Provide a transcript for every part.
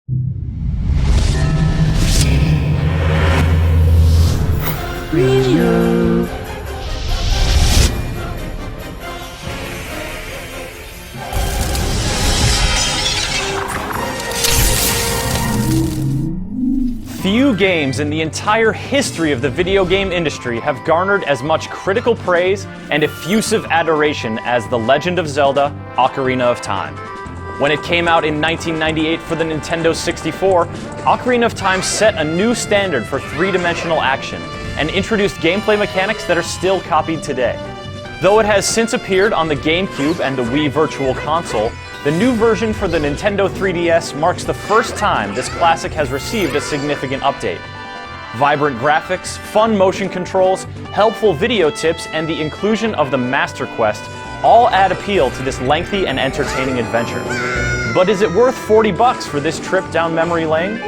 Preview. Few games in the entire history of the video game industry have garnered as much critical praise and effusive adoration as The Legend of Zelda: Ocarina of Time. When it came out in 1998 for the Nintendo 64, Ocarina of Time set a new standard for three-dimensional action and introduced gameplay mechanics that are still copied today. Though it has since appeared on the GameCube and the Wii Virtual Console, the new version for the Nintendo 3DS marks the first time this classic has received a significant update. Vibrant graphics, fun motion controls, helpful video tips, and the inclusion of the Master Quest all add appeal to this lengthy and entertaining adventure. But is it worth $40 for this trip down memory lane?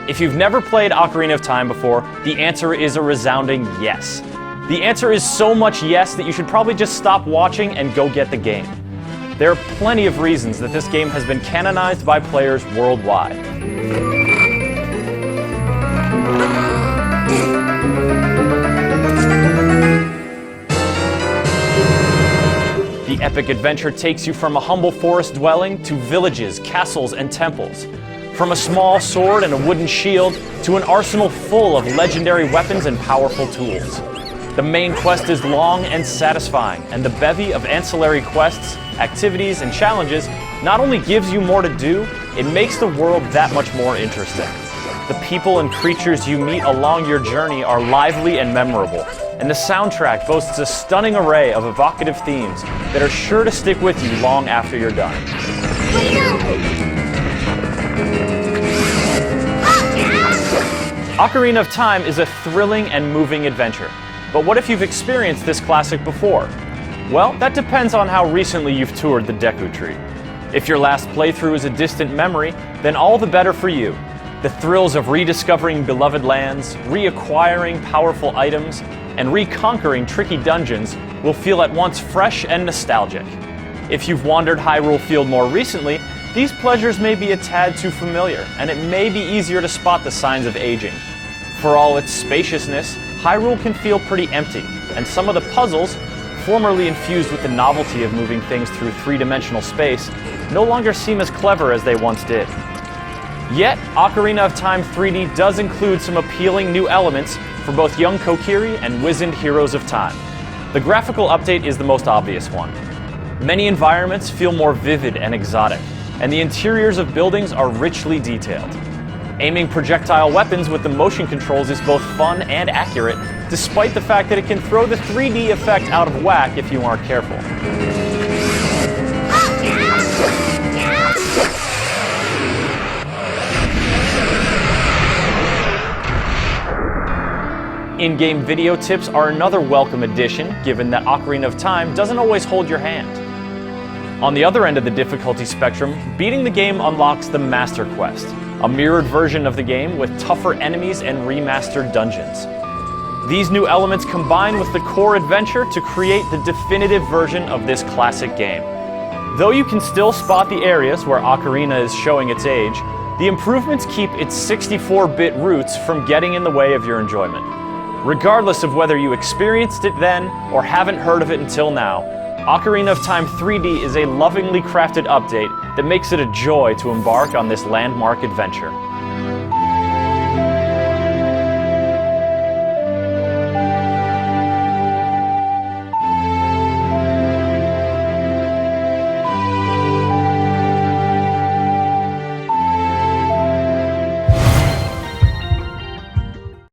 If you've never played Ocarina of Time before, the answer is a resounding yes. The answer is so much yes that you should probably just stop watching and go get the game. There are plenty of reasons that this game has been canonized by players worldwide. The epic adventure takes you from a humble forest dwelling to villages, castles, and temples. From a small sword and a wooden shield to an arsenal full of legendary weapons and powerful tools. The main quest is long and satisfying, and the bevy of ancillary quests, activities, and challenges not only gives you more to do, it makes the world that much more interesting. The people and creatures you meet along your journey are lively and memorable, and the soundtrack boasts a stunning array of evocative themes that are sure to stick with you long after you're done. Ocarina of Time is a thrilling and moving adventure. But what if you've experienced this classic before? Well, that depends on how recently you've toured the Deku Tree. If your last playthrough is a distant memory, then all the better for you. The thrills of rediscovering beloved lands, reacquiring powerful items, and reconquering tricky dungeons will feel at once fresh and nostalgic. If you've wandered Hyrule Field more recently, these pleasures may be a tad too familiar, and it may be easier to spot the signs of aging. For all its spaciousness, Hyrule can feel pretty empty, and some of the puzzles, formerly infused with the novelty of moving things through three-dimensional space, no longer seem as clever as they once did. Yet, Ocarina of Time 3D does include some appealing new elements for both young Kokiri and wizened heroes of time. The graphical update is the most obvious one. Many environments feel more vivid and exotic, and the interiors of buildings are richly detailed. Aiming projectile weapons with the motion controls is both fun and accurate, despite the fact that it can throw the 3D effect out of whack if you aren't careful. In-game video tips are another welcome addition, given that Ocarina of Time doesn't always hold your hand. On the other end of the difficulty spectrum, beating the game unlocks the Master Quest, a mirrored version of the game with tougher enemies and remastered dungeons. These new elements combine with the core adventure to create the definitive version of this classic game. Though you can still spot the areas where Ocarina is showing its age, the improvements keep its 64-bit roots from getting in the way of your enjoyment. Regardless of whether you experienced it then or haven't heard of it until now, Ocarina of Time 3D is a lovingly crafted update that makes it a joy to embark on this landmark adventure.